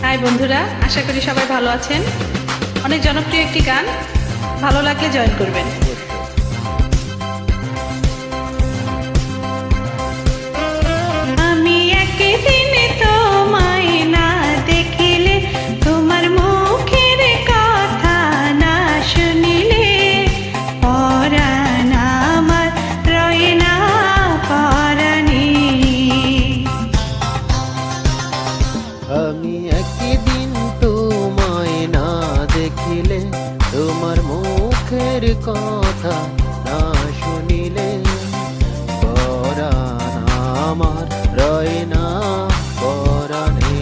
High বন্ধুরা, আশা করি সবাই ভালো আছেন। অনেক জনপ্রিয় একটি গান, ভালো লাগলে জয়েন করবেন। আমি একদিন তোমায় না দেখিলে, তোমার মুখের কথা না শুনিলে, পরাণ আমার রয় না পরাণে। আমি একদিন তোমায় না দেখিলে, তোমার মুখের কথা না শুনিলে, পরাণ আমার রয় না পরাণে।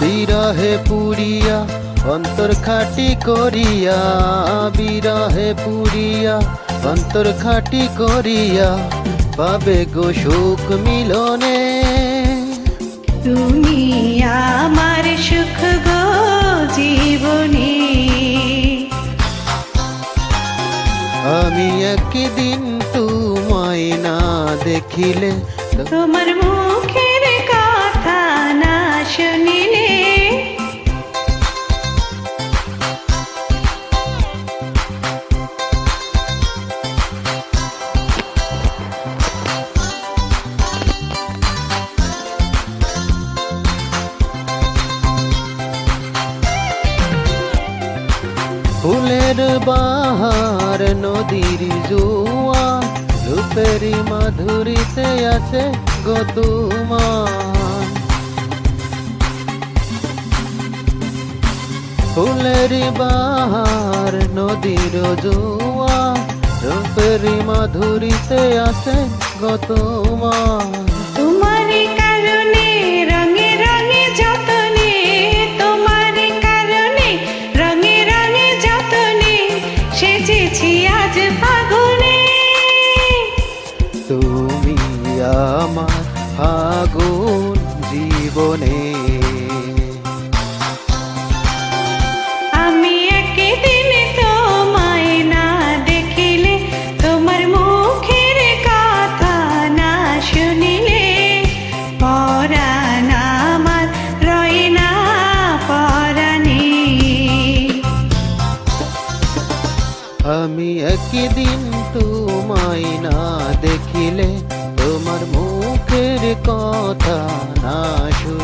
বিরহে পুরিয়া অন্তর খাটি করিয়া, বিরহে পুরিয়া অন্তর খাটি করিয়া, পাবে গো সুখ মিলনে। তুমি আমার সুখ গো জীবনে। আমি একদিন তোমায় না দেখিলে, তোমার মুখের কথা না শুনিলে, ফুলের বাহার নদীর জোয়ার, রূপের মাধুরীতে আছে গো তোমার। ফুলের বাহার নদীর জোয়ার, রূপের মাধুরীতে আছে গো তোমার। তোমার কারণে রঙে রঙে যতনে, তোমার কারণে রঙে রঙে যতনে, সেজেছি আজ ফাগুনে। তুমি আমার ফাগুন জীবনে। আমি একদিন তোমায় না দেখিলে, তোমার মুখের কথা না শুনিলে, পরাণ আমার রয় না পরাণে। আমি একদিন তোমায় না দেখিলে, তোমার মুখের কথা না শুনিলে,